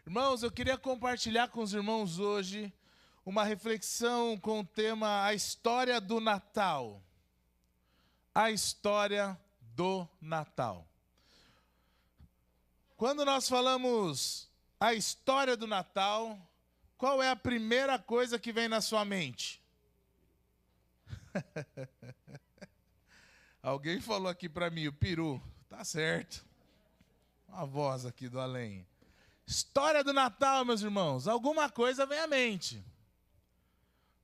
Irmãos, eu queria compartilhar com os irmãos hoje uma reflexão com o tema A História do Natal. A História do Natal. Quando nós falamos a história do Natal, qual é a primeira coisa que vem na sua mente? Alguém falou aqui para mim, o peru. Tá certo. Uma voz aqui do além. História do Natal, meus irmãos. Alguma coisa vem à mente.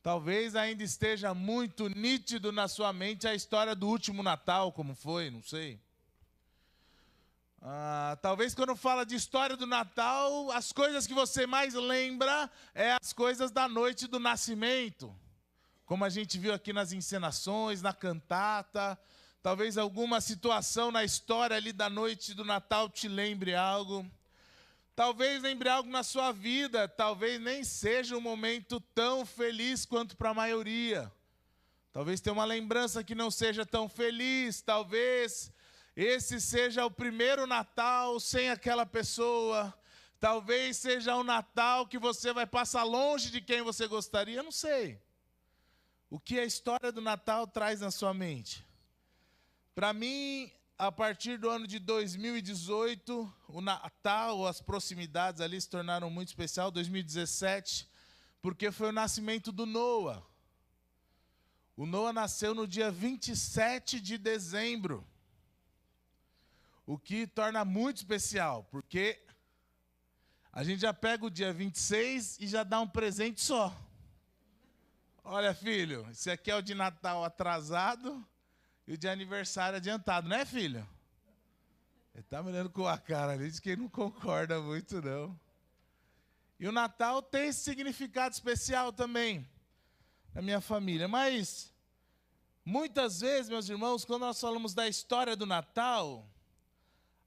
Talvez ainda esteja muito nítido na sua mente a história do último Natal, como foi, não sei. Talvez quando fala de história do Natal, as coisas que você mais lembra é as coisas da noite do nascimento. Como a gente viu aqui nas encenações, na cantata. Talvez alguma situação na história ali da noite do Natal te lembre algo. Talvez lembre algo na sua vida, talvez nem seja um momento tão feliz quanto para a maioria. Talvez tenha uma lembrança que não seja tão feliz, talvez esse seja o primeiro Natal sem aquela pessoa. Talvez seja um Natal que você vai passar longe de quem você gostaria, não sei. O que a história do Natal traz na sua mente? Para mim, a partir do ano de 2018, o Natal, as proximidades ali se tornaram muito especial, 2017, porque foi o nascimento do Noah. O Noah nasceu no dia 27 de dezembro, o que torna muito especial, porque a gente já pega o dia 26 e já dá um presente só. Olha, filho, esse aqui é o de Natal atrasado e o de aniversário adiantado, né, filho? Ele tá me olhando com a cara ali de quem não concorda muito, não. E o Natal tem esse significado especial também na minha família. Mas, muitas vezes, meus irmãos, quando nós falamos da história do Natal,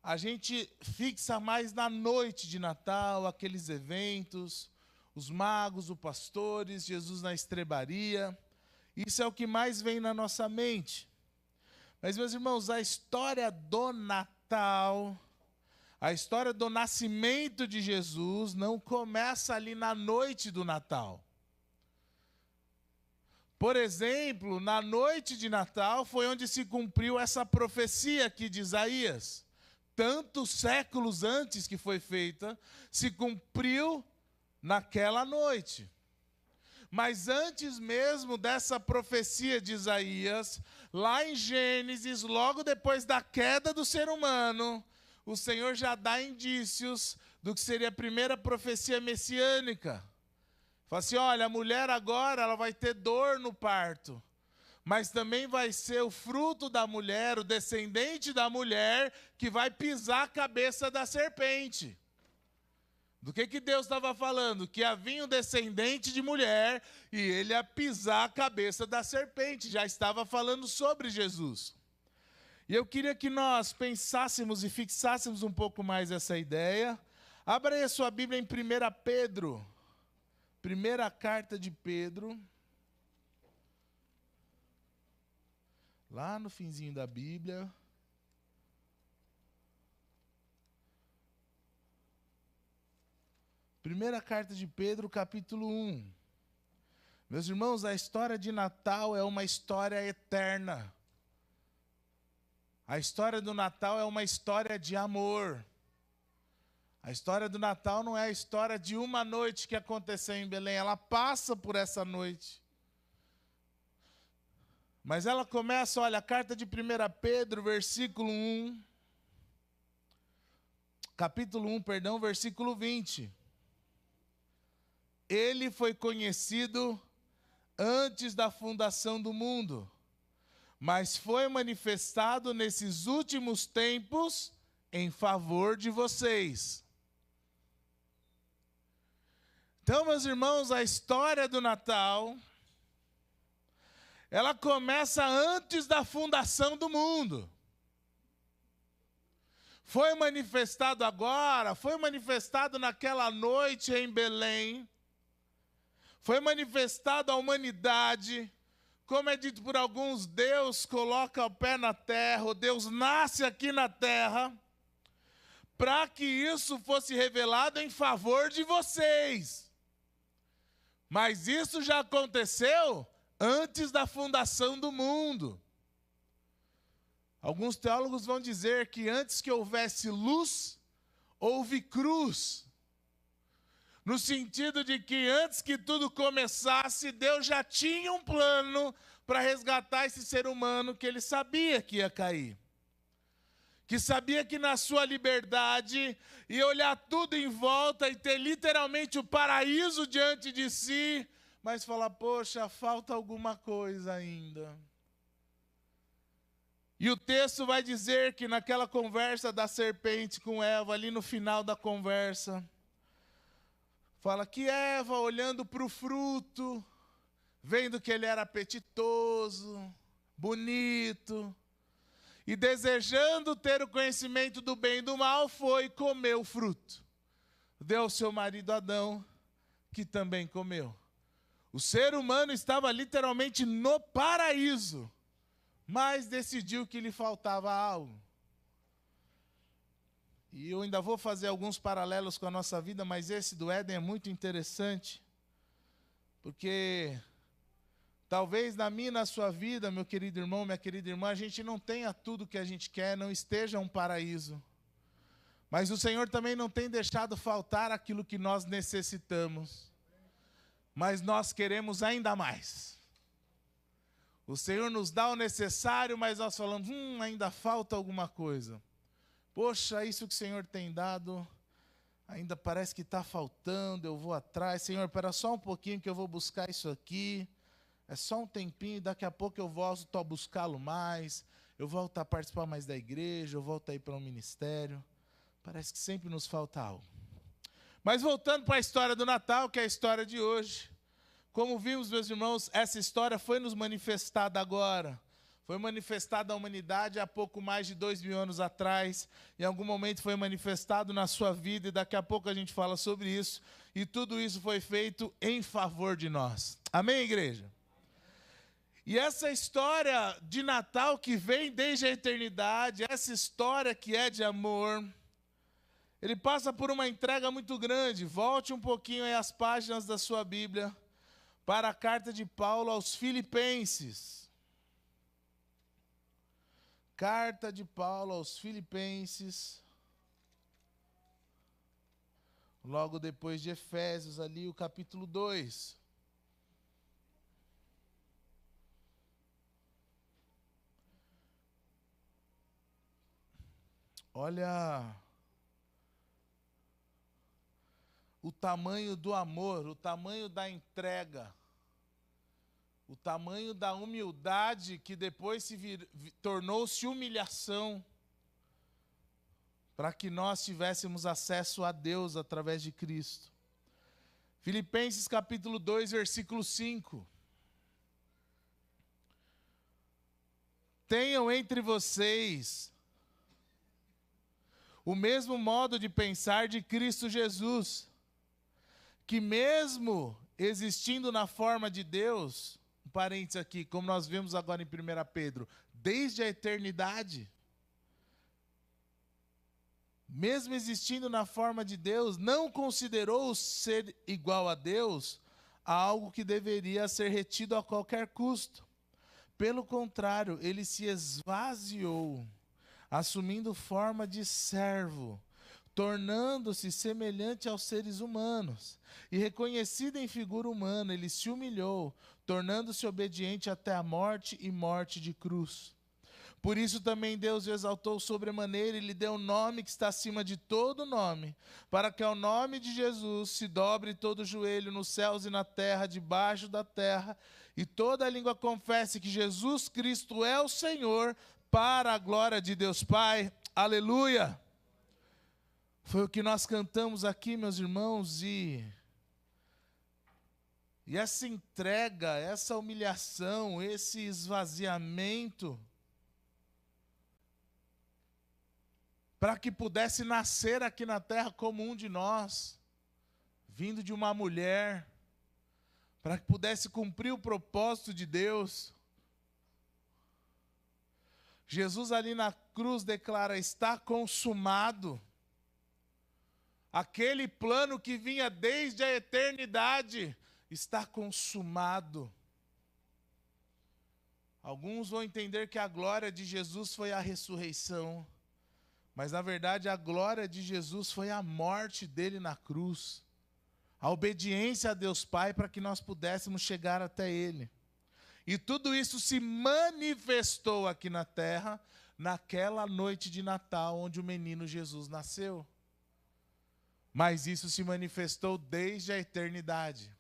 a gente fixa mais na noite de Natal, aqueles eventos, os magos, os pastores, Jesus na estrebaria. Isso é o que mais vem na nossa mente. Mas, meus irmãos, a história do Natal, a história do nascimento de Jesus não começa ali na noite do Natal. Por exemplo, na noite de Natal foi onde se cumpriu essa profecia aqui de Isaías. Tantos séculos antes que foi feita, se cumpriu naquela noite. Mas antes mesmo dessa profecia de Isaías, lá em Gênesis, logo depois da queda do ser humano, o Senhor já dá indícios do que seria a primeira profecia messiânica. Fala assim, olha, a mulher agora ela vai ter dor no parto, mas também vai ser o fruto da mulher, o descendente da mulher, que vai pisar a cabeça da serpente. Do que Deus estava falando? Que havia um descendente de mulher e ele ia pisar a cabeça da serpente. Já estava falando sobre Jesus. E eu queria que nós pensássemos e fixássemos um pouco mais essa ideia. Abra aí a sua Bíblia em 1 Pedro. Primeira carta de Pedro. Lá no finzinho da Bíblia. Primeira carta de Pedro, capítulo 1. Meus irmãos, a história de Natal é uma história eterna. A história do Natal é uma história de amor. A história do Natal não é a história de uma noite que aconteceu em Belém. Ela passa por essa noite. Mas ela começa, olha, a carta de 1 Pedro, versículo 1. Capítulo 1, perdão, versículo 20. Ele foi conhecido antes da fundação do mundo, mas foi manifestado nesses últimos tempos em favor de vocês. Então, meus irmãos, a história do Natal, ela começa antes da fundação do mundo. Foi manifestado agora, foi manifestado naquela noite em Belém. Foi manifestado à humanidade, como é dito por alguns, Deus coloca o pé na terra, ou Deus nasce aqui na terra, para que isso fosse revelado em favor de vocês. Mas isso já aconteceu antes da fundação do mundo. Alguns teólogos vão dizer que antes que houvesse luz, houve cruz. No sentido de que antes que tudo começasse, Deus já tinha um plano para resgatar esse ser humano que ele sabia que ia cair. Que sabia que na sua liberdade ia olhar tudo em volta e ter literalmente o paraíso diante de si, mas falar, poxa, falta alguma coisa ainda. E o texto vai dizer que naquela conversa da serpente com Eva, ali no final da conversa, fala que Eva, olhando para o fruto, vendo que ele era apetitoso, bonito, e desejando ter o conhecimento do bem e do mal, foi e comeu o fruto. Deu ao seu marido Adão, que também comeu. O ser humano estava literalmente no paraíso, mas decidiu que lhe faltava algo. E eu ainda vou fazer alguns paralelos com a nossa vida, mas esse do Éden é muito interessante, porque talvez na minha e na sua vida, meu querido irmão, minha querida irmã, a gente não tenha tudo que a gente quer, não esteja um paraíso. Mas o Senhor também não tem deixado faltar aquilo que nós necessitamos. Mas nós queremos ainda mais. O Senhor nos dá o necessário, mas nós falamos, ainda falta alguma coisa. Poxa, isso que o Senhor tem dado, ainda parece que está faltando, eu vou atrás. Senhor, espera só um pouquinho que eu vou buscar isso aqui. É só um tempinho, daqui a pouco eu volto a buscá-lo mais. Eu volto a participar mais da igreja, eu volto a ir para um ministério. Parece que sempre nos falta algo. Mas voltando para a história do Natal, que é a história de hoje. Como vimos, meus irmãos, essa história foi nos manifestada agora. Foi manifestada à humanidade há pouco mais de 2000 anos atrás. Em algum momento foi manifestado na sua vida e daqui a pouco a gente fala sobre isso. E tudo isso foi feito em favor de nós. Amém, igreja? E essa história de Natal que vem desde a eternidade, essa história que é de amor, ele passa por uma entrega muito grande. Volte um pouquinho aí as páginas da sua Bíblia para a carta de Paulo aos Filipenses. Carta de Paulo aos Filipenses. Logo depois de Efésios, ali o capítulo 2. Olha o tamanho do amor, o tamanho da entrega, o tamanho da humildade que depois tornou-se humilhação para que nós tivéssemos acesso a Deus através de Cristo. Filipenses capítulo 2, versículo 5. Tenham entre vocês o mesmo modo de pensar de Cristo Jesus, que mesmo existindo na forma de Deus, um parênteses aqui, como nós vemos agora em 1 Pedro, desde a eternidade, mesmo existindo na forma de Deus, não considerou ser igual a Deus algo que deveria ser retido a qualquer custo. Pelo contrário, ele se esvaziou, assumindo forma de servo, tornando-se semelhante aos seres humanos. E reconhecido em figura humana, ele se humilhou, tornando-se obediente até a morte e morte de cruz. Por isso também Deus o exaltou sobremaneira e lhe deu um nome que está acima de todo nome, para que ao nome de Jesus se dobre todo o joelho nos céus e na terra, debaixo da terra, e toda a língua confesse que Jesus Cristo é o Senhor, para a glória de Deus Pai. Aleluia! Foi o que nós cantamos aqui, meus irmãos, e essa entrega, essa humilhação, esse esvaziamento, para que pudesse nascer aqui na terra como um de nós, vindo de uma mulher, para que pudesse cumprir o propósito de Deus. Jesus ali na cruz declara, está consumado. Aquele plano que vinha desde a eternidade está consumado. Alguns vão entender que a glória de Jesus foi a ressurreição, mas na verdade a glória de Jesus foi a morte dele na cruz, a obediência a Deus Pai para que nós pudéssemos chegar até Ele. E tudo isso se manifestou aqui na terra, naquela noite de Natal, onde o menino Jesus nasceu. Mas isso se manifestou desde a eternidade.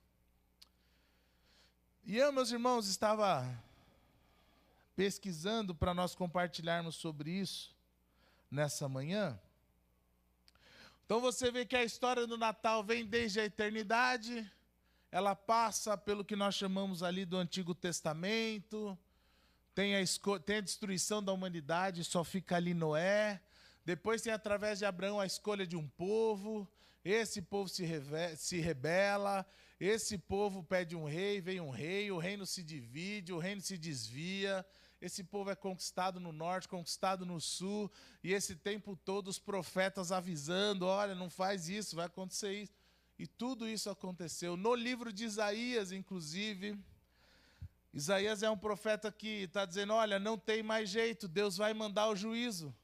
E eu, meus irmãos, estava pesquisando para nós compartilharmos sobre isso nessa manhã. Então você vê que a história do Natal vem desde a eternidade, ela passa pelo que nós chamamos ali do Antigo Testamento, tem a destruição da humanidade, só fica ali Noé, depois tem através de Abraão a escolha de um povo, esse povo se rebela, esse povo pede um rei, vem um rei, o reino se divide, o reino se desvia, esse povo é conquistado no norte, conquistado no sul, e esse tempo todo os profetas avisando, olha, não faz isso, vai acontecer isso. E tudo isso aconteceu. No livro de Isaías, inclusive, Isaías é um profeta que está dizendo, olha, não tem mais jeito, Deus vai mandar o juízo.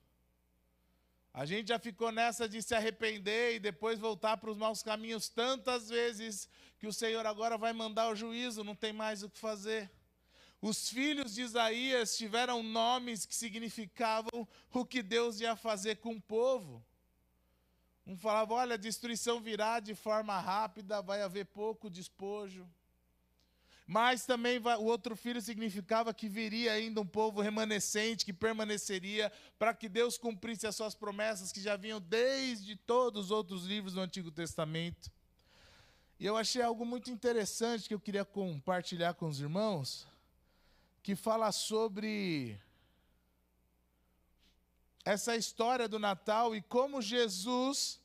A gente já ficou nessa de se arrepender e depois voltar para os maus caminhos tantas vezes que o Senhor agora vai mandar o juízo, não tem mais o que fazer. Os filhos de Isaías tiveram nomes que significavam o que Deus ia fazer com o povo. Um falava, olha, a destruição virá de forma rápida, vai haver pouco despojo. Mas também o outro filho significava que viria ainda um povo remanescente, que permaneceria, para que Deus cumprisse as suas promessas, que já vinham desde todos os outros livros do Antigo Testamento. E eu achei algo muito interessante que eu queria compartilhar com os irmãos, que fala sobre essa história do Natal e como Jesus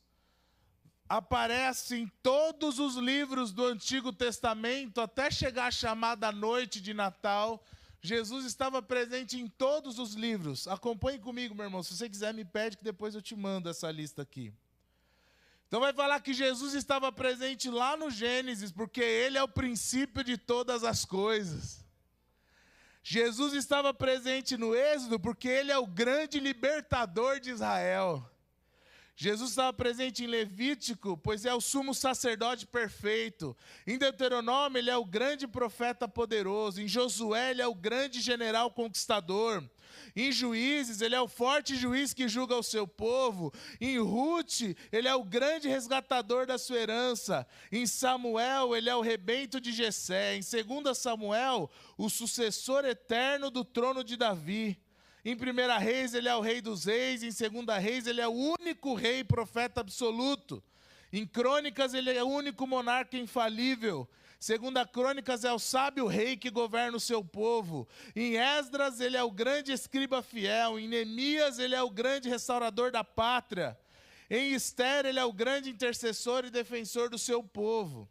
aparece em todos os livros do Antigo Testamento, até chegar a chamada noite de Natal. Jesus estava presente em todos os livros. Acompanhe comigo, meu irmão. Se você quiser, me pede que depois eu te mando essa lista aqui. Então vai falar que Jesus estava presente lá no Gênesis, porque ele é o princípio de todas as coisas. Jesus estava presente no Êxodo, porque ele é o grande libertador de Israel. Jesus estava presente em Levítico, pois é o sumo sacerdote perfeito. Em Deuteronômio, ele é o grande profeta poderoso. Em Josué, ele é o grande general conquistador. Em Juízes, ele é o forte juiz que julga o seu povo. Em Ruth, ele é o grande resgatador da sua herança. Em Samuel, ele é o rebento de Jessé. Em 2 Samuel, o sucessor eterno do trono de Davi. Em 1 Reis, ele é o rei dos reis. Em 2 Reis, ele é o único rei e profeta absoluto. Em Crônicas, ele é o único monarca infalível. 2 Crônicas é o sábio rei que governa o seu povo. Em Esdras, ele é o grande escriba fiel. Em Neemias, ele é o grande restaurador da pátria. Em Ester, ele é o grande intercessor e defensor do seu povo.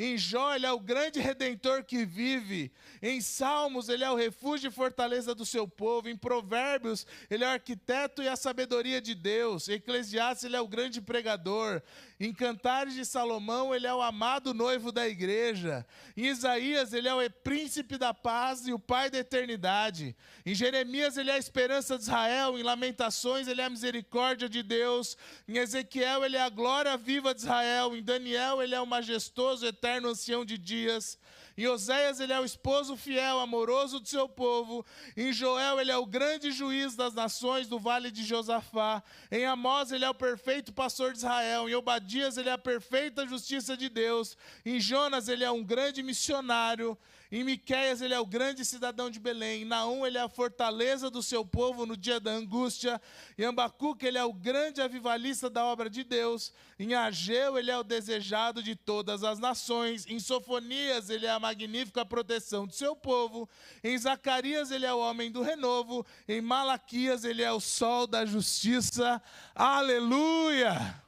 Em Jó, ele é o grande redentor que vive. Em Salmos, ele é o refúgio e fortaleza do seu povo. Em Provérbios, ele é o arquiteto e a sabedoria de Deus. Em Eclesiastes, ele é o grande pregador. Em Cantares de Salomão, ele é o amado noivo da igreja. Em Isaías, ele é o príncipe da paz e o pai da eternidade. Em Jeremias, ele é a esperança de Israel. Em Lamentações, ele é a misericórdia de Deus. Em Ezequiel, ele é a glória viva de Israel. Em Daniel, ele é o majestoso, eterno ancião de dias. Em Oséias, ele é o esposo fiel, amoroso do seu povo. Em Joel, ele é o grande juiz das nações do vale de Josafá. Em Amós, ele é o perfeito pastor de Israel. Em Obadias, ele é a perfeita justiça de Deus. Em Jonas, ele é um grande missionário. Em Miqueias, ele é o grande cidadão de Belém. Em Naum, ele é a fortaleza do seu povo no dia da angústia. Em Ambacuque, ele é o grande avivalista da obra de Deus. Em Ageu, ele é o desejado de todas as nações. Em Sofonias, ele é a magnífica proteção do seu povo. Em Zacarias, ele é o homem do renovo. Em Malaquias, ele é o sol da justiça. Aleluia!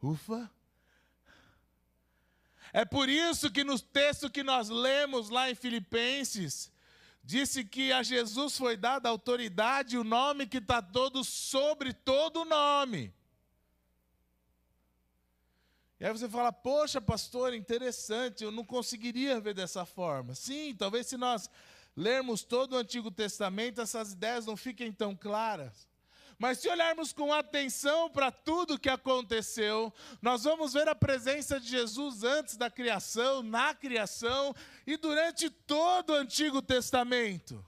Ufa! É por isso que no texto que nós lemos lá em Filipenses, disse que a Jesus foi dada a autoridade, o nome que está todo sobre todo nome. E aí você fala, poxa, pastor, interessante, eu não conseguiria ver dessa forma. Sim, talvez se nós lermos todo o Antigo Testamento, essas ideias não fiquem tão claras. Mas se olharmos com atenção para tudo que aconteceu, nós vamos ver a presença de Jesus antes da criação, na criação e durante todo o Antigo Testamento.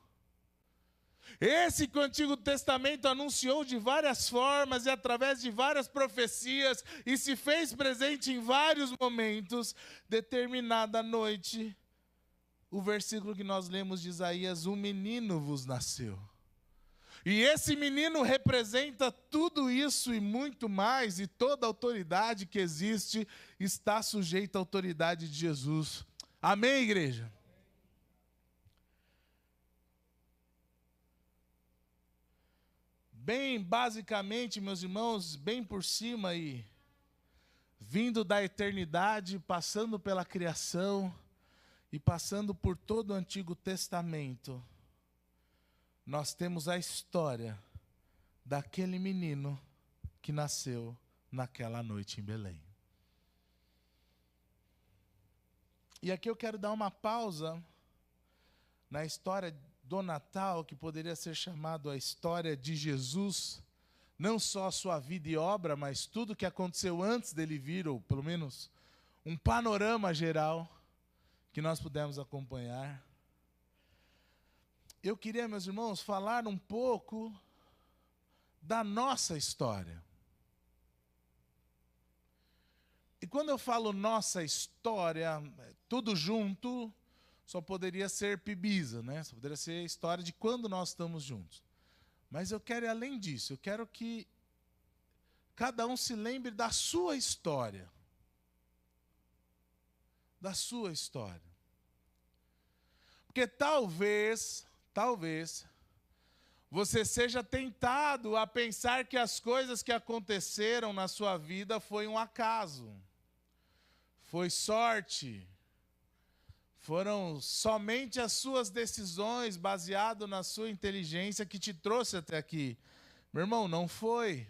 Esse que o Antigo Testamento anunciou de várias formas e através de várias profecias e se fez presente em vários momentos, determinada noite, o versículo que nós lemos de Isaías, um menino vos nasceu. E esse menino representa tudo isso e muito mais, e toda a autoridade que existe está sujeita à autoridade de Jesus. Amém, igreja? Bem basicamente, meus irmãos, bem por cima aí, vindo da eternidade, passando pela criação e passando por todo o Antigo Testamento, nós temos a história daquele menino que nasceu naquela noite em Belém. E aqui eu quero dar uma pausa na história do Natal, que poderia ser chamado a história de Jesus, não só a sua vida e obra, mas tudo que aconteceu antes dele vir, ou pelo menos um panorama geral que nós pudemos acompanhar. Eu queria, meus irmãos, falar um pouco da nossa história. E quando eu falo nossa história, tudo junto, só poderia ser Pibisa, né? Só poderia ser a história de quando nós estamos juntos. Mas eu quero ir além disso, eu quero que cada um se lembre da sua história. Da sua história. Porque talvez, você seja tentado a pensar que as coisas que aconteceram na sua vida foi um acaso, foi sorte, foram somente as suas decisões baseado na sua inteligência que te trouxe até aqui. Meu irmão, não foi.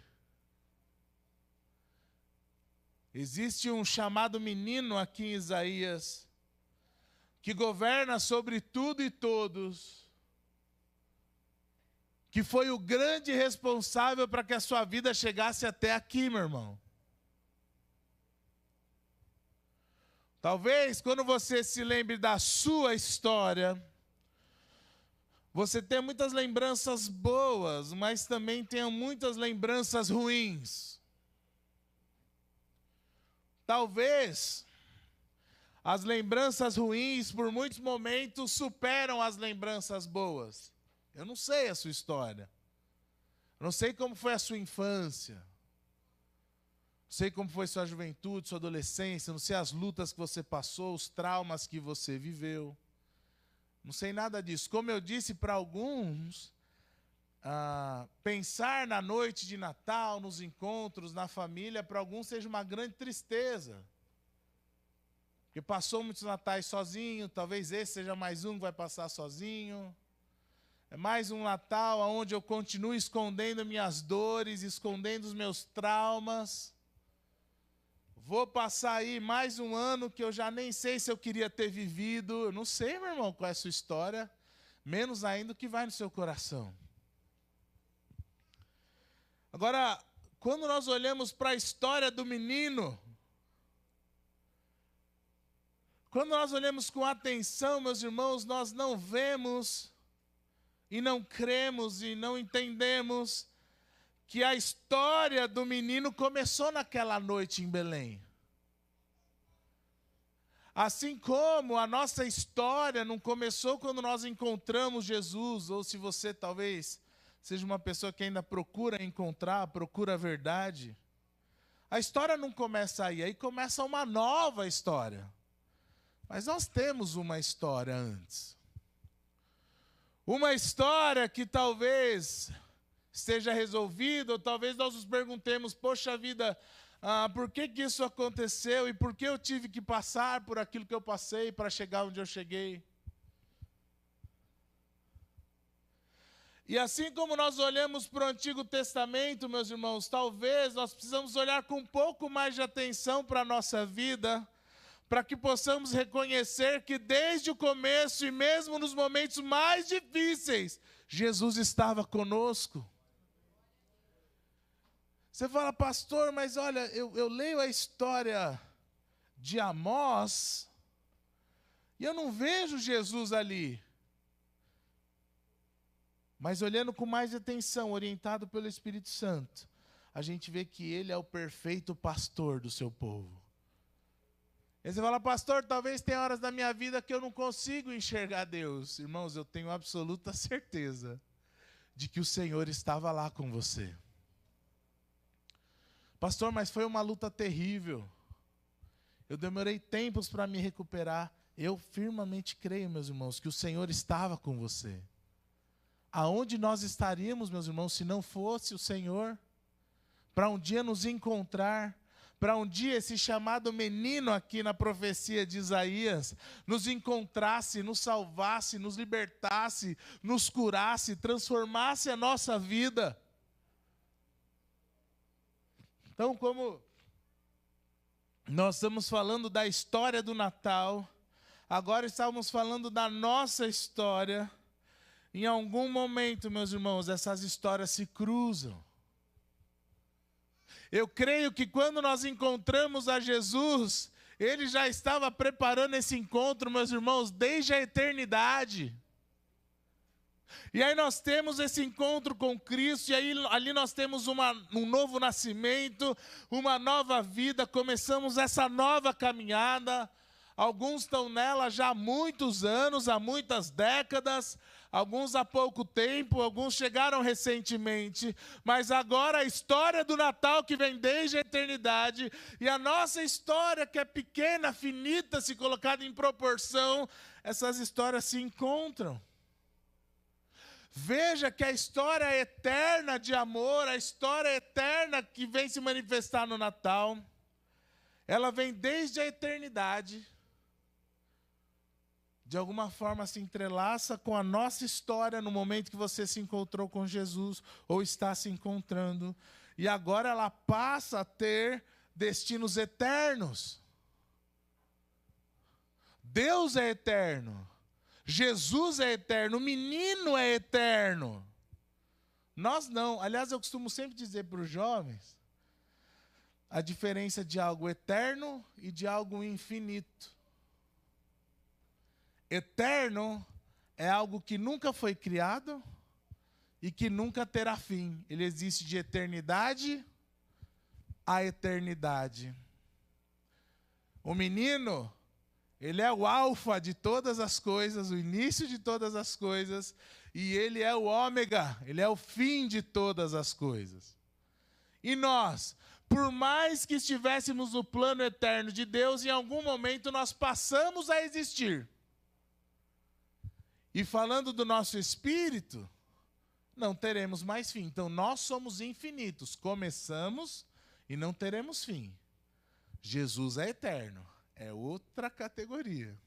Existe um chamado menino aqui em Isaías, que governa sobre tudo e todos, que foi o grande responsável para que a sua vida chegasse até aqui, meu irmão. Talvez, quando você se lembre da sua história, você tenha muitas lembranças boas, mas também tenha muitas lembranças ruins. Talvez as lembranças ruins, por muitos momentos, superam as lembranças boas. Eu não sei a sua história. Eu não sei como foi a sua infância. Não sei como foi sua juventude, sua adolescência. Não sei as lutas que você passou, os traumas que você viveu. Não sei nada disso. Como eu disse para alguns, pensar na noite de Natal, nos encontros, na família, para alguns seja uma grande tristeza. Porque passou muitos natais sozinho, talvez esse seja mais um que vai passar sozinho. É mais um Natal onde eu continuo escondendo minhas dores, escondendo os meus traumas. Vou passar aí mais um ano que eu já nem sei se eu queria ter vivido. Eu não sei, meu irmão, qual é a sua história, menos ainda o que vai no seu coração. Agora, quando nós olhamos para a história do menino, quando nós olhamos com atenção, meus irmãos, nós não vemos e não cremos e não entendemos que a história do menino começou naquela noite em Belém. Assim como a nossa história não começou quando nós encontramos Jesus, ou se você talvez seja uma pessoa que ainda procura encontrar, procura a verdade. A história não começa aí começa uma nova história. Mas nós temos uma história antes. Uma história que talvez esteja resolvida, ou talvez nós nos perguntemos, poxa vida, por que isso aconteceu e por que eu tive que passar por aquilo que eu passei para chegar onde eu cheguei? E assim como nós olhamos para o Antigo Testamento, meus irmãos, talvez nós precisamos olhar com um pouco mais de atenção para a nossa vida, para que possamos reconhecer que desde o começo e mesmo nos momentos mais difíceis, Jesus estava conosco. Você fala, pastor, mas olha, eu leio a história de Amós e eu não vejo Jesus ali. Mas olhando com mais atenção, orientado pelo Espírito Santo, a gente vê que ele é o perfeito pastor do seu povo. E você fala, pastor, talvez tenha horas da minha vida que eu não consigo enxergar Deus. Irmãos, eu tenho absoluta certeza de que o Senhor estava lá com você. Pastor, mas foi uma luta terrível. Eu demorei tempos para me recuperar. Eu firmemente creio, meus irmãos, que o Senhor estava com você. Aonde nós estaríamos, meus irmãos, se não fosse o Senhor? Para um dia nos encontrar, para um dia esse chamado menino aqui na profecia de Isaías nos encontrasse, nos salvasse, nos libertasse, nos curasse, transformasse a nossa vida. Então, como nós estamos falando da história do Natal, agora estamos falando da nossa história. Em algum momento, meus irmãos, essas histórias se cruzam. Eu creio que quando nós encontramos a Jesus, Ele já estava preparando esse encontro, meus irmãos, desde a eternidade. E aí nós temos esse encontro com Cristo, e aí ali nós temos um novo nascimento, uma nova vida, começamos essa nova caminhada. Alguns estão nela já há muitos anos, há muitas décadas, alguns há pouco tempo, alguns chegaram recentemente, mas agora a história do Natal que vem desde a eternidade, e a nossa história que é pequena, finita, se colocada em proporção, essas histórias se encontram. Veja que a história eterna de amor, a história eterna que vem se manifestar no Natal, ela vem desde a eternidade, de alguma forma se entrelaça com a nossa história no momento que você se encontrou com Jesus, ou está se encontrando, e agora ela passa a ter destinos eternos. Deus é eterno. Jesus é eterno, o menino é eterno. Nós não. Aliás, eu costumo sempre dizer para os jovens a diferença de algo eterno e de algo infinito. Eterno é algo que nunca foi criado e que nunca terá fim. Ele existe de eternidade a eternidade. O menino, ele é o alfa de todas as coisas, o início de todas as coisas, e ele é o ômega, ele é o fim de todas as coisas. E nós, por mais que estivéssemos no plano eterno de Deus, em algum momento nós passamos a existir. E falando do nosso espírito, não teremos mais fim. Então nós somos infinitos, começamos e não teremos fim. Jesus é eterno. É outra categoria.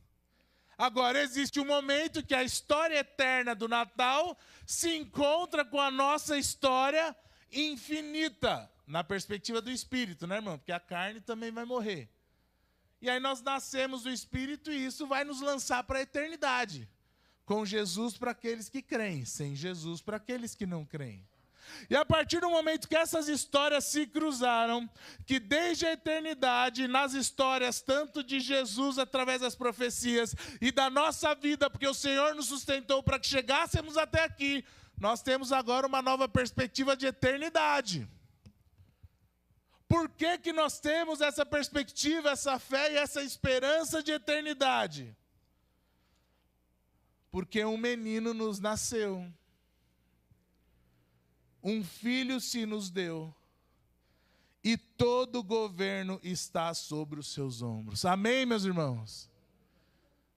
Agora, existe um momento que a história eterna do Natal se encontra com a nossa história infinita, na perspectiva do Espírito, né, irmão? Porque a carne também vai morrer. E aí nós nascemos do Espírito e isso vai nos lançar para a eternidade. Com Jesus para aqueles que creem, sem Jesus para aqueles que não creem. E a partir do momento que essas histórias se cruzaram, que desde a eternidade, nas histórias tanto de Jesus através das profecias e da nossa vida, porque o Senhor nos sustentou para que chegássemos até aqui, nós temos agora uma nova perspectiva de eternidade. Por que que nós temos essa perspectiva, essa fé e essa esperança de eternidade? Porque um menino nos nasceu. Um filho se nos deu, e todo o governo está sobre os seus ombros. Amém, meus irmãos?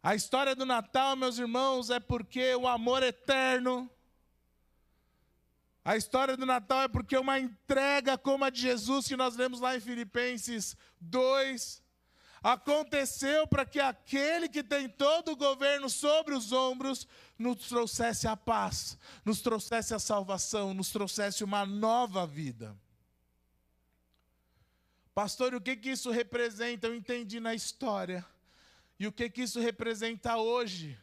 A história do Natal, meus irmãos, é porque o amor eterno. A história do Natal é porque uma entrega como a de Jesus, que nós lemos lá em Filipenses 2. Aconteceu para que aquele que tem todo o governo sobre os ombros nos trouxesse a paz, nos trouxesse a salvação, nos trouxesse uma nova vida. Pastor, o que isso representa? Eu entendi na história. E o que isso representa hoje?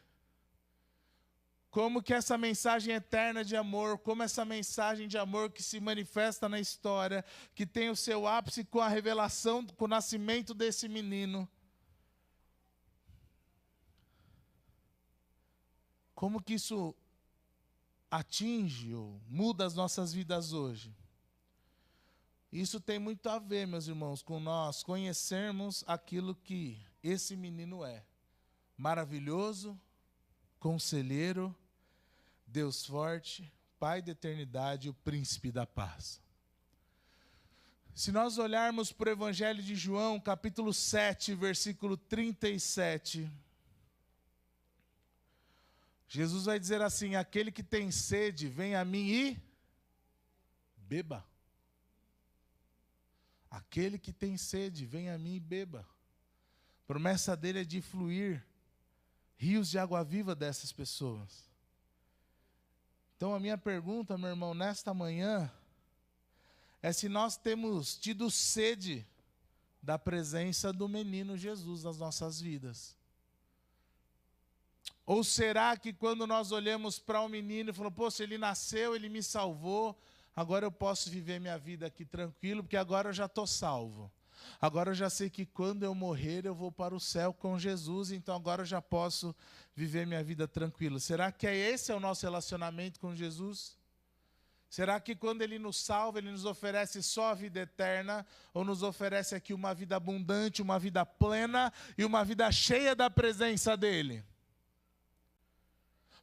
Como que essa mensagem eterna de amor, como essa mensagem de amor que se manifesta na história, que tem o seu ápice com a revelação, com o nascimento desse menino. Como que isso atinge ou muda as nossas vidas hoje? Isso tem muito a ver, meus irmãos, com nós conhecermos aquilo que esse menino é. Maravilhoso, conselheiro, Deus forte, Pai da eternidade, o príncipe da paz. Se nós olharmos para o Evangelho de João, capítulo 7, versículo 37, Jesus vai dizer assim: aquele que tem sede, vem a mim e beba. Aquele que tem sede, vem a mim e beba. A promessa dele é de fluir rios de água viva dessas pessoas. Então a minha pergunta, meu irmão, nesta manhã, é se nós temos tido sede da presença do menino Jesus nas nossas vidas. Ou será que quando nós olhamos para um menino e falamos, poxa, ele nasceu, ele me salvou, agora eu posso viver minha vida aqui tranquilo, porque agora eu já estou salvo. Agora eu já sei que quando eu morrer eu vou para o céu com Jesus, então agora eu já posso viver minha vida tranquilo. Será que esse é o nosso relacionamento com Jesus? Será que quando Ele nos salva, Ele nos oferece só a vida eterna, ou nos oferece aqui uma vida abundante, uma vida plena e uma vida cheia da presença dEle?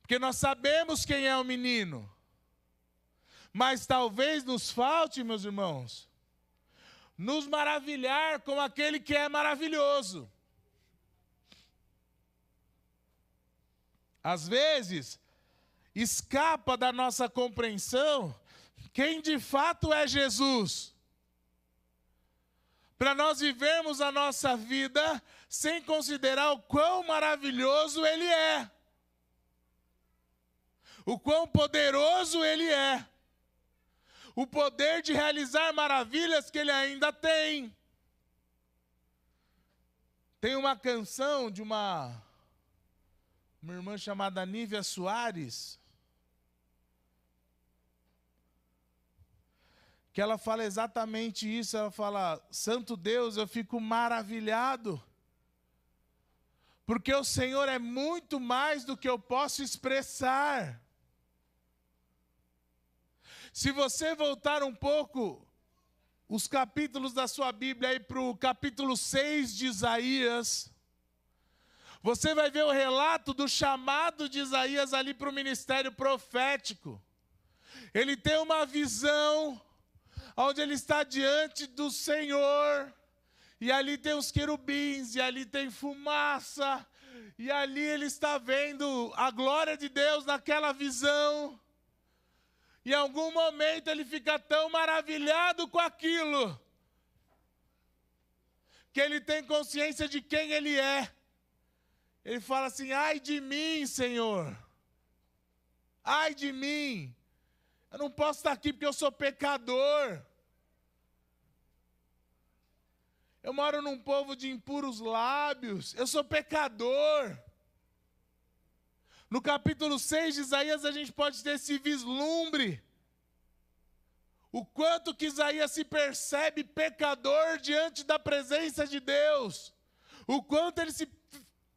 Porque nós sabemos quem é o menino, mas talvez nos falte, meus irmãos, nos maravilhar com aquele que é maravilhoso. Às vezes, escapa da nossa compreensão quem de fato é Jesus. Para nós vivermos a nossa vida sem considerar o quão maravilhoso Ele é. O quão poderoso Ele é. O poder de realizar maravilhas que Ele ainda tem. Tem uma canção de uma irmã chamada Nívia Soares, que ela fala exatamente isso. Ela fala: Santo Deus, eu fico maravilhado, porque o Senhor é muito mais do que eu posso expressar. Se você voltar um pouco os capítulos da sua Bíblia aí para o capítulo 6 de Isaías, você vai ver o relato do chamado de Isaías ali para o ministério profético. Ele tem uma visão onde ele está diante do Senhor, e ali tem os querubins, e ali tem fumaça, e ali ele está vendo a glória de Deus naquela visão. E em algum momento ele fica tão maravilhado com aquilo, que ele tem consciência de quem ele é. Ele fala assim: ai de mim, Senhor, ai de mim, eu não posso estar aqui porque eu sou pecador. Eu moro num povo de impuros lábios, eu sou pecador. No capítulo 6 de Isaías a gente pode ter esse vislumbre. O quanto que Isaías se percebe pecador diante da presença de Deus. O quanto ele se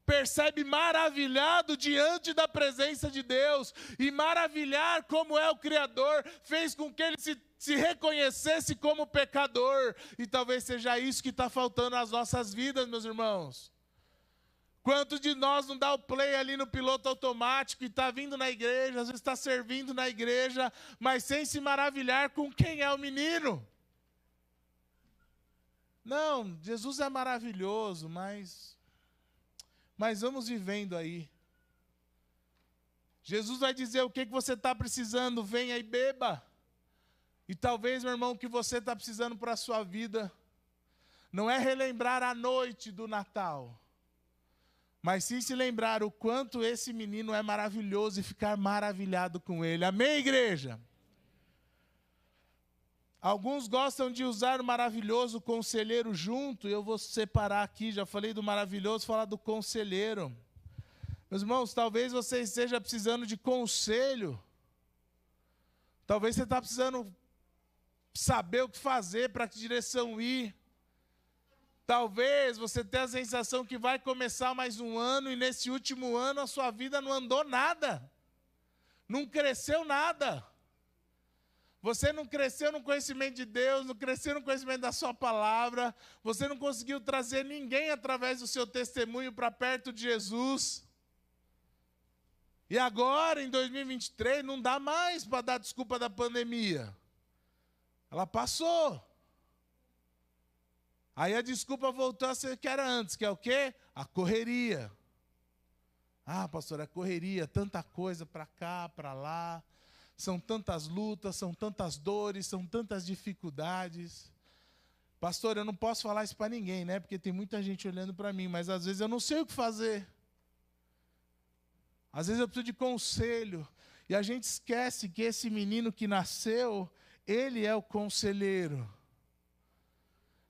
percebe maravilhado diante da presença de Deus. E maravilhar como é o Criador fez com que ele se reconhecesse como pecador. E talvez seja isso que está faltando nas nossas vidas, meus irmãos. Quantos de nós não dá o play ali no piloto automático e está vindo na igreja, às vezes está servindo na igreja, mas sem se maravilhar com quem é o menino? Não, Jesus é maravilhoso, mas vamos vivendo aí. Jesus vai dizer: o que você está precisando, venha e beba. E talvez, meu irmão, o que você está precisando para a sua vida não é relembrar a noite do Natal, mas sim se lembrar o quanto esse menino é maravilhoso e ficar maravilhado com ele. Amém, igreja? Alguns gostam de usar o maravilhoso conselheiro junto, eu vou separar aqui, já falei do maravilhoso, falar do conselheiro. Meus irmãos, talvez você esteja precisando de conselho, talvez você está precisando saber o que fazer, para que direção ir. Talvez você tenha a sensação que vai começar mais um ano e nesse último ano a sua vida não andou nada, não cresceu nada. Você não cresceu no conhecimento de Deus, não cresceu no conhecimento da sua palavra, você não conseguiu trazer ninguém através do seu testemunho para perto de Jesus. E agora, em 2023, não dá mais para dar desculpa da pandemia. Ela passou. Aí a desculpa voltou a ser o que era antes, que é o quê? A correria. Ah, pastor, é correria, tanta coisa para cá, para lá. São tantas lutas, são tantas dores, são tantas dificuldades. Pastor, eu não posso falar isso para ninguém, né? Porque tem muita gente olhando para mim, mas às vezes eu não sei o que fazer. Às vezes eu preciso de conselho. E a gente esquece que esse menino que nasceu, ele é o conselheiro.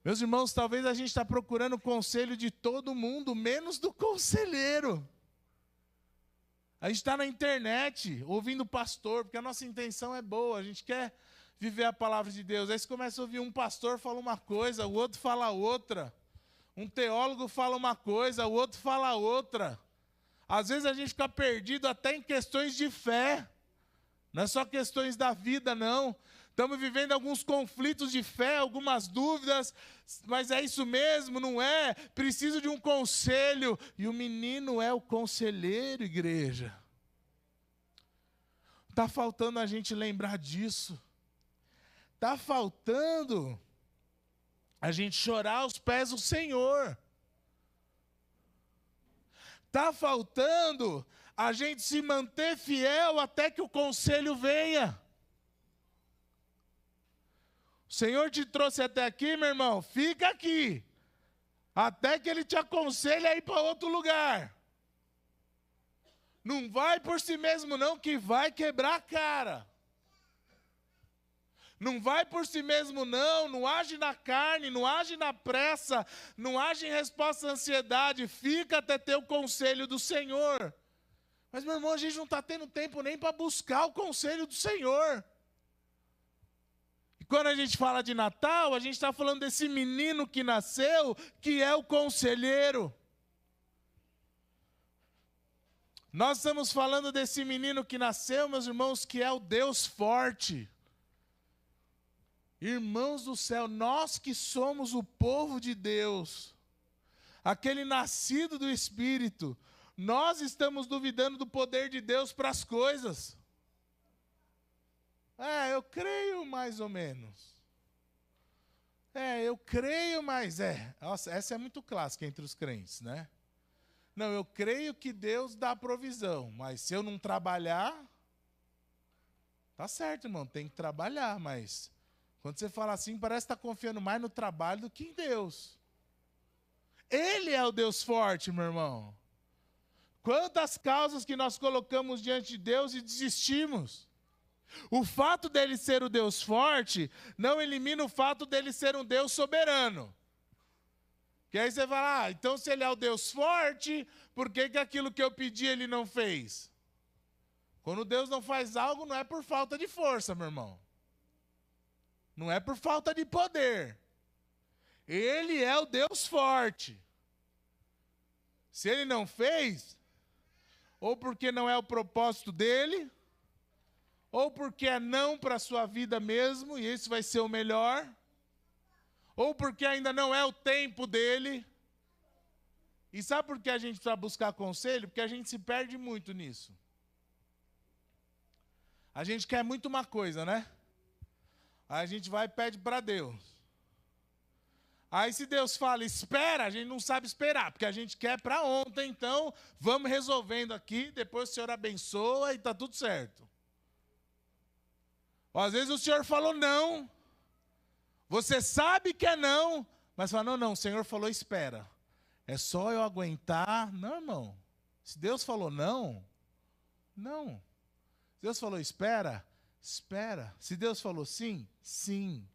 Meus irmãos, talvez a gente está procurando o conselho de todo mundo, menos do conselheiro. A gente está na internet, ouvindo o pastor, porque a nossa intenção é boa, a gente quer viver a palavra de Deus. Aí você começa a ouvir um pastor fala uma coisa, o outro fala outra. Um teólogo fala uma coisa, o outro fala outra. Às vezes a gente fica perdido até em questões de fé. Não é só questões da vida, não. Estamos vivendo alguns conflitos de fé, algumas dúvidas, mas é isso mesmo, não é? Preciso de um conselho, e o menino é o conselheiro, igreja. Está faltando a gente lembrar disso. Está faltando a gente chorar aos pés do Senhor. Está faltando a gente se manter fiel até que o conselho venha. O Senhor te trouxe até aqui, meu irmão, fica aqui, até que Ele te aconselhe a ir para outro lugar. Não vai por si mesmo não, que vai quebrar a cara. Não vai por si mesmo não, não age na carne, não age na pressa, não age em resposta à ansiedade, fica até ter o conselho do Senhor. Mas, meu irmão, a gente não está tendo tempo nem para buscar o conselho do Senhor. Quando a gente fala de Natal, a gente está falando desse menino que nasceu, que é o conselheiro. Nós estamos falando desse menino que nasceu, meus irmãos, que é o Deus forte. Irmãos do céu, nós que somos o povo de Deus, aquele nascido do Espírito, nós estamos duvidando do poder de Deus para as coisas. Eu creio mais ou menos. Eu creio, mas Nossa, essa é muito clássica entre os crentes, né? Não, eu creio que Deus dá provisão, mas se eu não trabalhar, tá certo, irmão, tem que trabalhar, mas quando você fala assim, parece que está confiando mais no trabalho do que em Deus. Ele é o Deus forte, meu irmão. Quantas causas que nós colocamos diante de Deus e desistimos. O fato dele ser o Deus forte não elimina o fato dele ser um Deus soberano. Que aí você fala, então se ele é o Deus forte, por que aquilo que eu pedi ele não fez? Quando Deus não faz algo, não é por falta de força, meu irmão. Não é por falta de poder. Ele é o Deus forte. Se ele não fez, ou porque não é o propósito dele, ou porque é não para a sua vida mesmo, e isso vai ser o melhor, ou porque ainda não é o tempo dele. E sabe por que a gente precisa buscar conselho? Porque a gente se perde muito nisso. A gente quer muito uma coisa, né? Aí a gente vai e pede para Deus. Aí se Deus fala, espera, a gente não sabe esperar, porque a gente quer para ontem, então vamos resolvendo aqui, depois o Senhor abençoa e está tudo certo. Às vezes o Senhor falou não, você sabe que é não, Mas fala, não, o Senhor falou, espera. É só eu aguentar. Não, irmão. Se Deus falou não, não. Se Deus falou espera, espera. Se Deus falou sim, sim.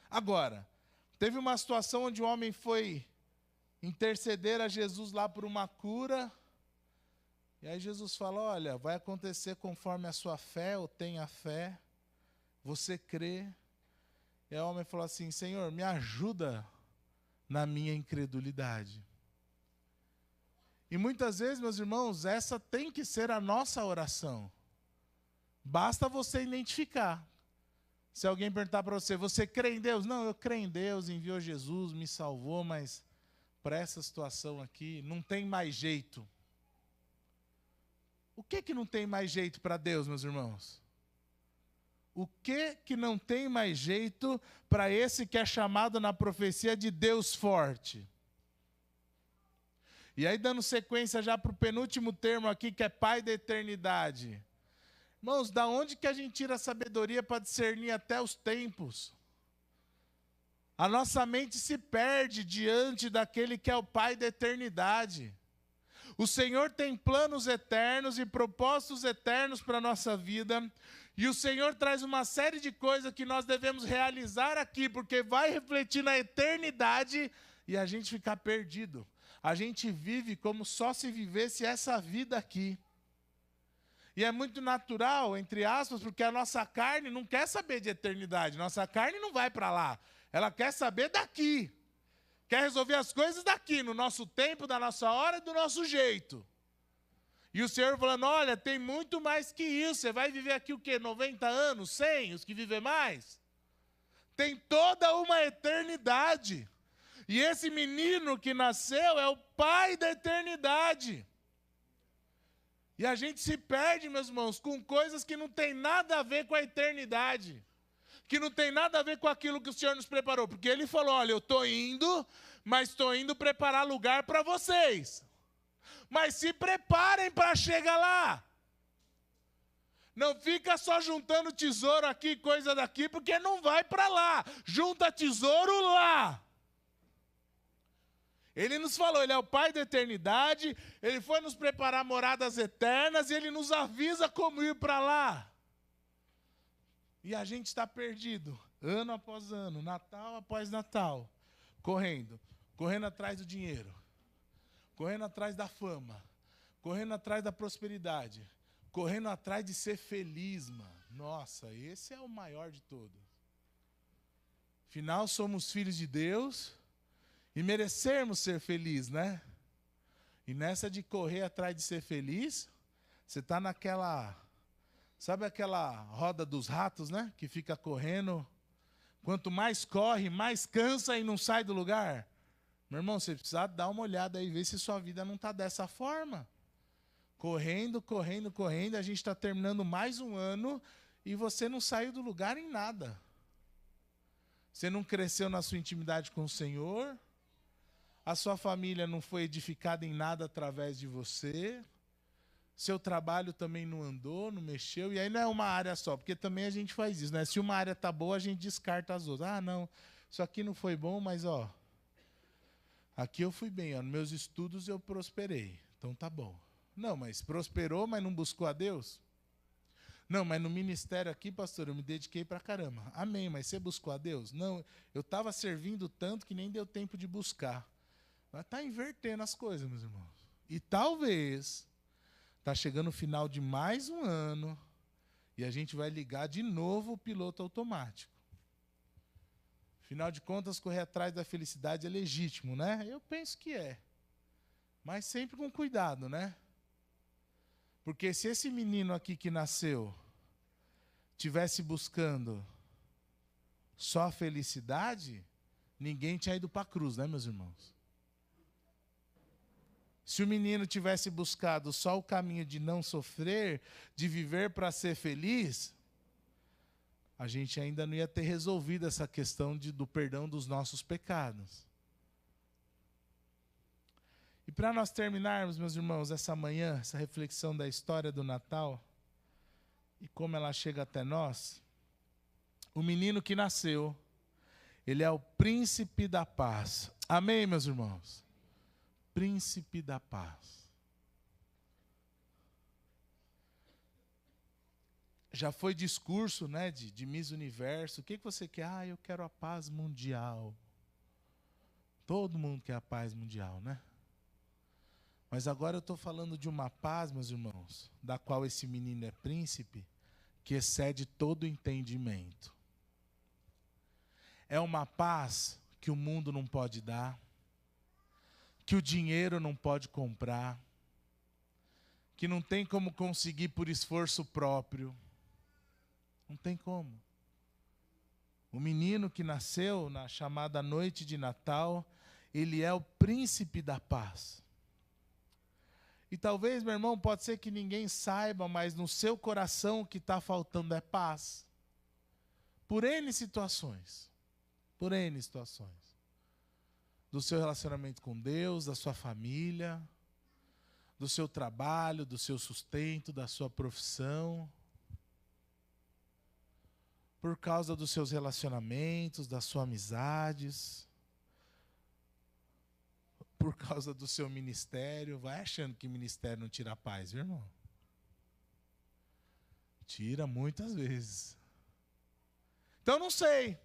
Agora, teve uma situação onde o homem foi interceder a Jesus lá por uma cura. E aí Jesus fala, olha, vai acontecer conforme a sua fé, ou tenha fé. Você crê. E aí o homem falou assim, Senhor, me ajuda na minha incredulidade. E muitas vezes, meus irmãos, essa tem que ser a nossa oração. Basta você identificar. Se alguém perguntar para você, você crê em Deus? Não, eu creio em Deus, enviou Jesus, me salvou, mas para essa situação aqui, não tem mais jeito. O que não tem mais jeito para Deus, meus irmãos? O que não tem mais jeito para esse que é chamado na profecia de Deus forte? E aí, dando sequência já para o penúltimo termo aqui, que é Pai da eternidade. Irmãos, da onde que a gente tira a sabedoria para discernir até os tempos? A nossa mente se perde diante daquele que é o Pai da eternidade. O Senhor tem planos eternos e propósitos eternos para a nossa vida. E o Senhor traz uma série de coisas que nós devemos realizar aqui, porque vai refletir na eternidade e a gente ficar perdido. A gente vive como só se vivesse essa vida aqui. E é muito natural, entre aspas, porque a nossa carne não quer saber de eternidade. Nossa carne não vai para lá. Ela quer saber daqui. Quer resolver as coisas daqui, no nosso tempo, da nossa hora e do nosso jeito. E o Senhor falando, olha, tem muito mais que isso. Você vai viver aqui o quê? 90 anos? 100? Os que vivem mais? Tem toda uma eternidade. E esse menino que nasceu é o Pai da eternidade. E a gente se perde, meus irmãos, com coisas que não tem nada a ver com a eternidade. Que não tem nada a ver com aquilo que o Senhor nos preparou. Porque Ele falou, olha, eu estou indo, mas estou indo preparar lugar para vocês. Mas se preparem para chegar lá. Não fica só juntando tesouro aqui, coisa daqui, porque não vai para lá. Junta tesouro lá. Ele nos falou, Ele é o Pai da eternidade, Ele foi nos preparar moradas eternas e Ele nos avisa como ir para lá. E a gente está perdido, ano após ano, Natal após Natal, correndo atrás do dinheiro, correndo atrás da fama, correndo atrás da prosperidade, correndo atrás de ser feliz, mano. Nossa, esse é o maior de todos. Afinal, somos filhos de Deus e merecermos ser felizes, né? E nessa de correr atrás de ser feliz, você está naquela... Sabe aquela roda dos ratos, né? Que fica correndo. Quanto mais corre, mais cansa e não sai do lugar. Meu irmão, você precisa dar uma olhada aí, ver se sua vida não está dessa forma. Correndo, a gente está terminando mais um ano e você não saiu do lugar em nada. Você não cresceu na sua intimidade com o Senhor. A sua família não foi edificada em nada através de você. Seu trabalho também não andou, não mexeu. E aí não é uma área só, porque também a gente faz isso, né? Se uma área está boa, a gente descarta as outras. Ah, não, isso aqui não foi bom, mas ó, aqui eu fui bem, ó, nos meus estudos eu prosperei. Então tá bom. Não, mas prosperou, mas não buscou a Deus? Não, mas no ministério aqui, pastor, eu me dediquei pra caramba. Amém, mas você buscou a Deus? Não, eu estava servindo tanto que nem deu tempo de buscar. Mas está invertendo as coisas, meus irmãos. E talvez está chegando o final de mais um ano e a gente vai ligar de novo o piloto automático. Afinal de contas, correr atrás da felicidade é legítimo, né? Eu penso que é. Mas sempre com cuidado, né? Porque se esse menino aqui que nasceu tivesse buscando só a felicidade, ninguém tinha ido para a cruz, né, meus irmãos? Se o menino tivesse buscado só o caminho de não sofrer, de viver para ser feliz, a gente ainda não ia ter resolvido essa questão do perdão dos nossos pecados. E para nós terminarmos, meus irmãos, essa manhã, essa reflexão da história do Natal e como ela chega até nós, o menino que nasceu, Ele é o príncipe da paz. Amém, meus irmãos? Príncipe da paz. Já foi discurso, né, de Miss Universo. O que você quer? Ah, eu quero a paz mundial. Todo mundo quer a paz mundial, né? Mas agora eu estou falando de uma paz, meus irmãos, da qual esse menino é príncipe, que excede todo entendimento. É uma paz que o mundo não pode dar, que o dinheiro não pode comprar, que não tem como conseguir por esforço próprio. Não tem como. O menino que nasceu na chamada noite de Natal, ele é o príncipe da paz. E talvez, meu irmão, pode ser que ninguém saiba, mas no seu coração o que está faltando é paz. Por N situações. Por N situações. Do seu relacionamento com Deus, da sua família, do seu trabalho, do seu sustento, da sua profissão. Por causa dos seus relacionamentos, das suas amizades. Por causa do seu ministério. Vai achando que ministério não tira a paz, viu, irmão? Tira muitas vezes. Então não sei.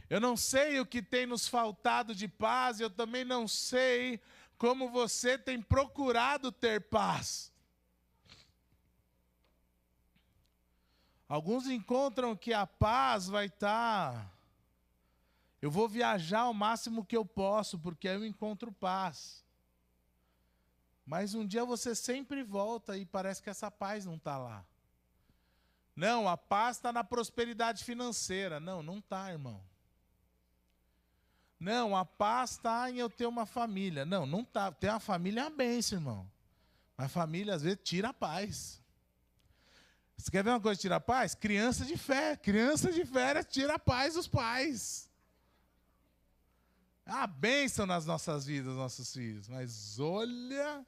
Eu não sei o que tem nos faltado de paz. Eu também não sei como você tem procurado ter paz. Alguns encontram que a paz vai estar... Eu vou viajar o máximo que eu posso, porque aí eu encontro paz. Mas um dia você sempre volta e parece que essa paz não está lá. Não, a paz está na prosperidade financeira. Não, não está, irmão. Não, a paz está em eu ter uma família. Não, não está. Ter uma família é uma bênção, irmão. Mas família, às vezes, tira a paz. Você quer ver uma coisa que tira a paz? Criança de fé. Criança de fé tira a paz dos pais. É uma bênção nas nossas vidas, nossos filhos. Mas olha...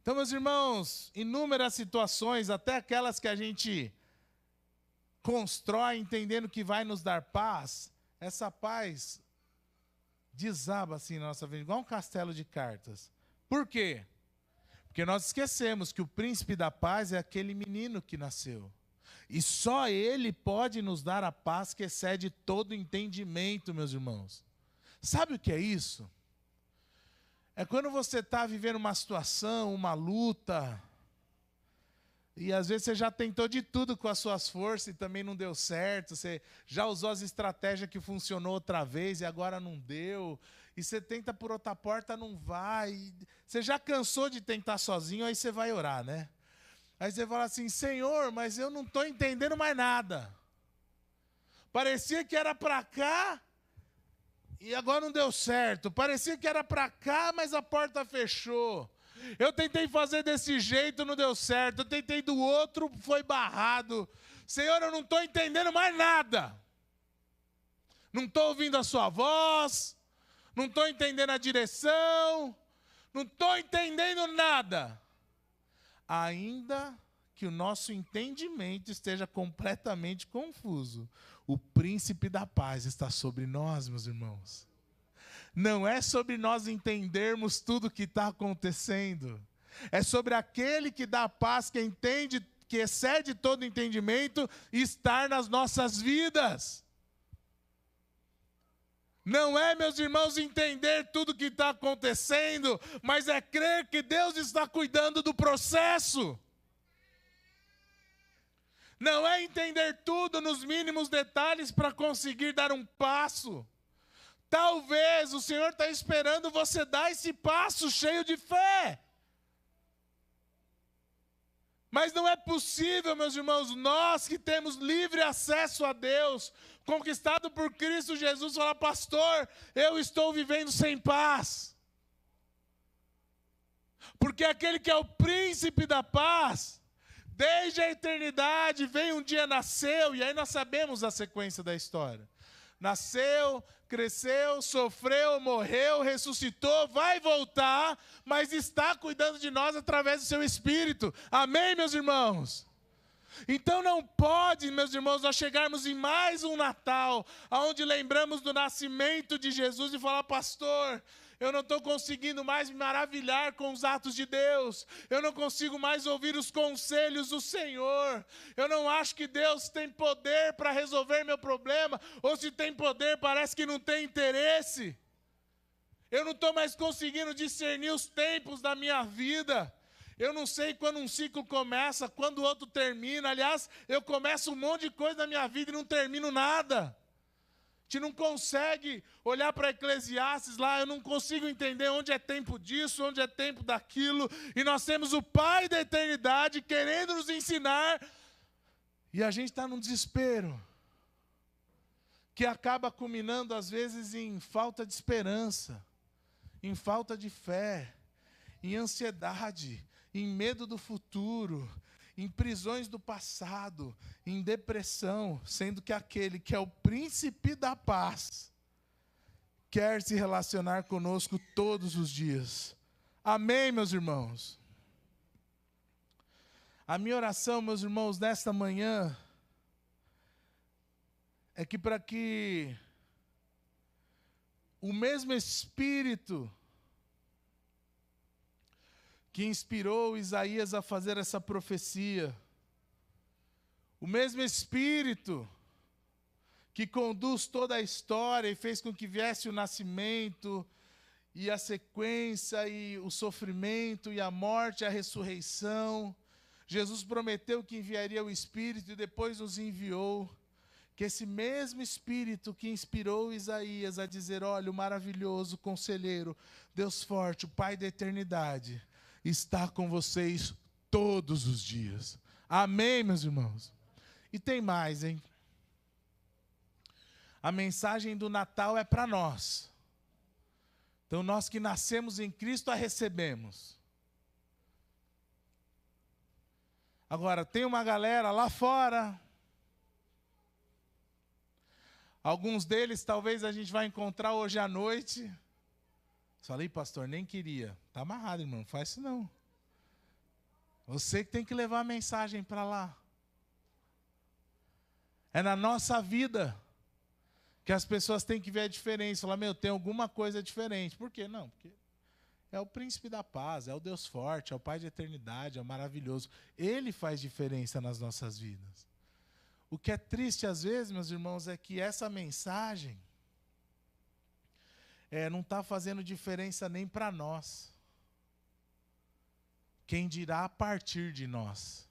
Então, meus irmãos, inúmeras situações, até aquelas que a gente constrói entendendo que vai nos dar paz, essa paz desaba assim na nossa vida, igual um castelo de cartas. Por quê? Porque nós esquecemos que o príncipe da paz é aquele menino que nasceu. E só ele pode nos dar a paz que excede todo entendimento, meus irmãos. Sabe o que é isso? É quando você está vivendo uma situação, uma luta, e às vezes você já tentou de tudo com as suas forças e também não deu certo, você já usou as estratégias que funcionou outra vez e agora não deu, e você tenta por outra porta, não vai, você já cansou de tentar sozinho, aí você vai orar, né? Aí você fala assim, Senhor, mas eu não estou entendendo mais nada. Parecia que era para cá, e agora não deu certo. Parecia que era para cá, mas a porta fechou. Eu tentei fazer desse jeito, não deu certo. Eu tentei do outro, foi barrado. Senhor, eu não estou entendendo mais nada. Não estou ouvindo a sua voz. Não estou entendendo a direção. Não estou entendendo nada. Ainda que o nosso entendimento esteja completamente confuso, o príncipe da paz está sobre nós, meus irmãos. Não é sobre nós entendermos tudo o que está acontecendo. É sobre aquele que dá a paz, que entende, que excede todo entendimento, estar nas nossas vidas. Não é, meus irmãos, entender tudo o que está acontecendo, mas é crer que Deus está cuidando do processo. Não é entender tudo nos mínimos detalhes para conseguir dar um passo. Talvez o Senhor está esperando você dar esse passo cheio de fé. Mas não é possível, meus irmãos, nós que temos livre acesso a Deus, conquistado por Cristo Jesus, falar, pastor, eu estou vivendo sem paz. Porque aquele que é o príncipe da paz, desde a eternidade, veio um dia, nasceu, e aí nós sabemos a sequência da história. Nasceu, cresceu, sofreu, morreu, ressuscitou, vai voltar, mas está cuidando de nós através do seu Espírito. Amém, meus irmãos? Então não pode, meus irmãos, nós chegarmos em mais um Natal, onde lembramos do nascimento de Jesus e falar: pastor, eu não estou conseguindo mais me maravilhar com os atos de Deus, eu não consigo mais ouvir os conselhos do Senhor, eu não acho que Deus tem poder para resolver meu problema, ou se tem poder, parece que não tem interesse. Eu não estou mais conseguindo discernir os tempos da minha vida. Eu não sei quando um ciclo começa, quando o outro termina. Aliás, eu começo um monte de coisa na minha vida e não termino nada. A gente não consegue olhar para Eclesiastes lá, eu não consigo entender onde é tempo disso, onde é tempo daquilo. E nós temos o Pai da eternidade querendo nos ensinar. E a gente está num desespero, que acaba culminando às vezes em falta de esperança, em falta de fé, em ansiedade, em medo do futuro, em prisões do passado, em depressão, sendo que aquele que é o príncipe da paz quer se relacionar conosco todos os dias. Amém, meus irmãos? A minha oração, meus irmãos, nesta manhã, é que para que o mesmo Espírito que inspirou Isaías a fazer essa profecia, o mesmo Espírito que conduz toda a história e fez com que viesse o nascimento, e a sequência, e o sofrimento, e a morte, a ressurreição. Jesus prometeu que enviaria o Espírito e depois nos enviou. Que esse mesmo Espírito que inspirou Isaías a dizer: olha, o maravilhoso conselheiro, Deus forte, o Pai da eternidade, está com vocês todos os dias. Amém, meus irmãos? E tem mais, hein? A mensagem do Natal é para nós. Então nós que nascemos em Cristo a recebemos. Agora, tem uma galera lá fora, alguns deles talvez a gente vai encontrar hoje à noite. Falei, pastor, nem queria. Está amarrado, irmão, não faz isso não. Você que tem que levar a mensagem para lá. É na nossa vida que as pessoas têm que ver a diferença. Falar, meu, tem alguma coisa diferente. Por quê? Não, porque é o príncipe da paz, é o Deus forte, é o Pai de eternidade, é o maravilhoso. Ele faz diferença nas nossas vidas. O que é triste às vezes, meus irmãos, é que essa mensagem não está fazendo diferença nem para nós. Quem dirá a partir de nós.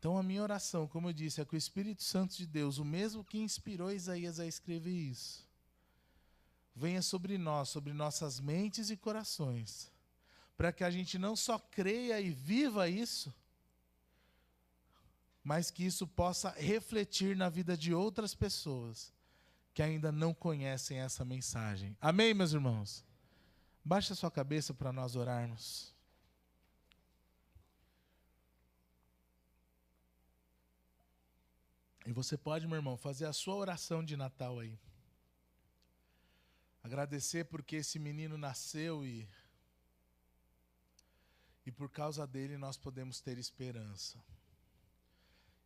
Então a minha oração, como eu disse, é que o Espírito Santo de Deus, o mesmo que inspirou Isaías a escrever isso, venha sobre nós, sobre nossas mentes e corações, para que a gente não só creia e viva isso, mas que isso possa refletir na vida de outras pessoas que ainda não conhecem essa mensagem. Amém, meus irmãos? Baixe a sua cabeça para nós orarmos. E você pode, meu irmão, fazer a sua oração de Natal aí. Agradecer porque esse menino nasceu e por causa dele nós podemos ter esperança.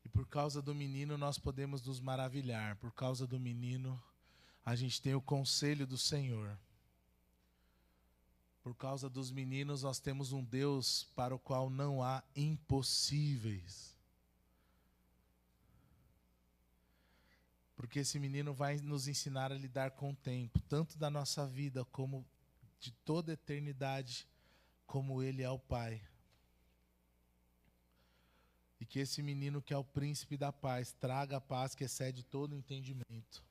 E por causa do menino nós podemos nos maravilhar. Por causa do menino a gente tem o conselho do Senhor. Por causa dos meninos nós temos um Deus para o qual não há impossíveis. Porque esse menino vai nos ensinar a lidar com o tempo, tanto da nossa vida como de toda a eternidade, como ele é o Pai. E que esse menino que é o príncipe da paz, traga a paz que excede todo entendimento.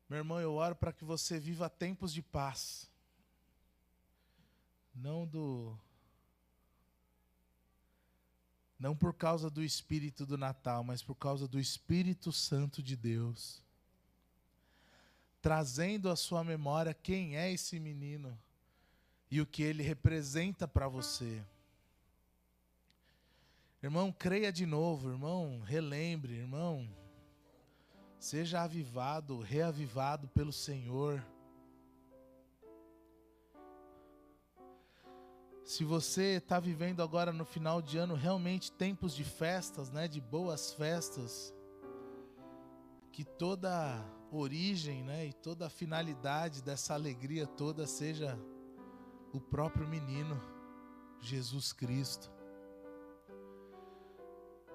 Meu irmão, eu oro para que você viva tempos de paz. Não por causa do Espírito do Natal, mas por causa do Espírito Santo de Deus. Trazendo à sua memória quem é esse menino e o que ele representa para você. Irmão, creia de novo, irmão, relembre, irmão. Seja avivado, reavivado pelo Senhor. Se você está vivendo agora no final de ano realmente tempos de festas, né, de boas festas, que toda origem, né, e toda a finalidade dessa alegria toda seja o próprio menino, Jesus Cristo.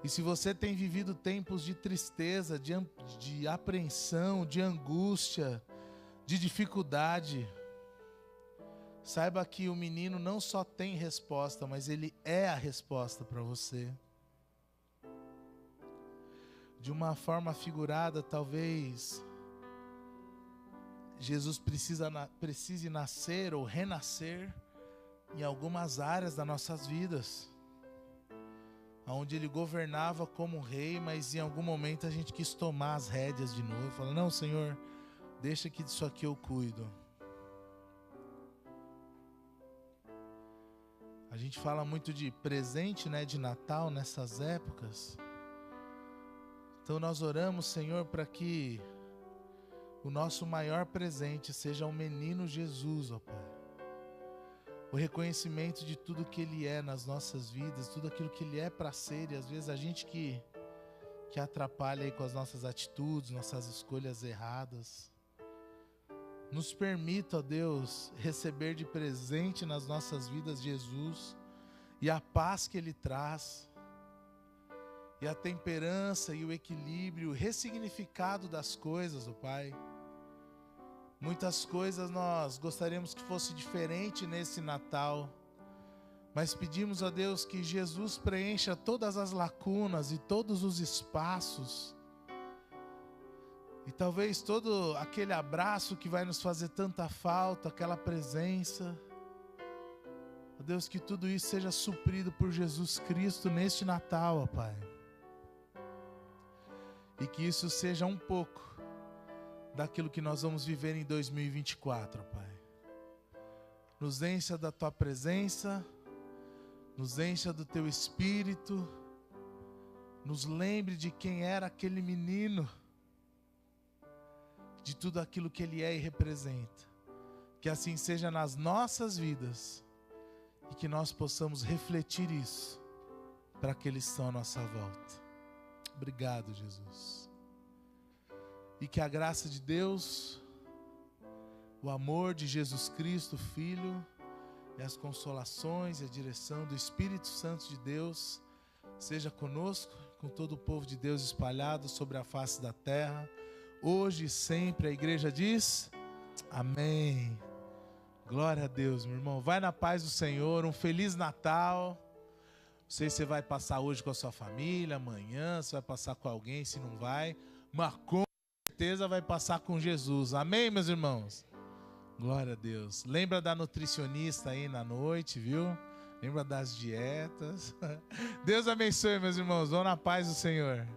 E se você tem vivido tempos de tristeza, de apreensão, de angústia, de dificuldade, saiba que o menino não só tem resposta, mas ele é a resposta para você. De uma forma figurada, talvez Jesus precise nascer ou renascer em algumas áreas das nossas vidas, onde ele governava como rei, mas em algum momento a gente quis tomar as rédeas de novo. Fala, não, Senhor, deixa que disso aqui eu cuido. A gente fala muito de presente, né, de Natal nessas épocas. Então nós oramos, Senhor, para que o nosso maior presente seja o menino Jesus, ó Pai. O reconhecimento de tudo que Ele é nas nossas vidas, tudo aquilo que Ele é para ser, e às vezes a gente que atrapalha aí com as nossas atitudes, nossas escolhas erradas. Nos permita, ó Deus, receber de presente nas nossas vidas Jesus e a paz que Ele traz, e a temperança e o equilíbrio, o ressignificado das coisas, ó Pai. Muitas coisas nós gostaríamos que fosse diferente nesse Natal, mas pedimos a Deus que Jesus preencha todas as lacunas e todos os espaços, e talvez todo aquele abraço que vai nos fazer tanta falta, aquela presença, ó Deus, que tudo isso seja suprido por Jesus Cristo neste Natal, ó Pai, e que isso seja um pouco daquilo que nós vamos viver em 2024, Pai. Nos encha da Tua presença, nos encha do Teu Espírito, nos lembre de quem era aquele menino, de tudo aquilo que ele é e representa. Que assim seja nas nossas vidas e que nós possamos refletir isso para aqueles que estão à nossa volta. Obrigado, Jesus. E que a graça de Deus, o amor de Jesus Cristo, Filho, e as consolações e a direção do Espírito Santo de Deus seja conosco, com todo o povo de Deus espalhado sobre a face da terra, hoje e sempre. A igreja diz, amém. Glória a Deus, meu irmão. Vai na paz do Senhor, um Feliz Natal. Não sei se você vai passar hoje com a sua família, amanhã, se vai passar com alguém, se não vai, mas com certeza vai passar com Jesus. Amém, meus irmãos? Glória a Deus. Lembra da nutricionista aí na noite, viu? Lembra das dietas. Deus abençoe, meus irmãos. Vão na paz do Senhor.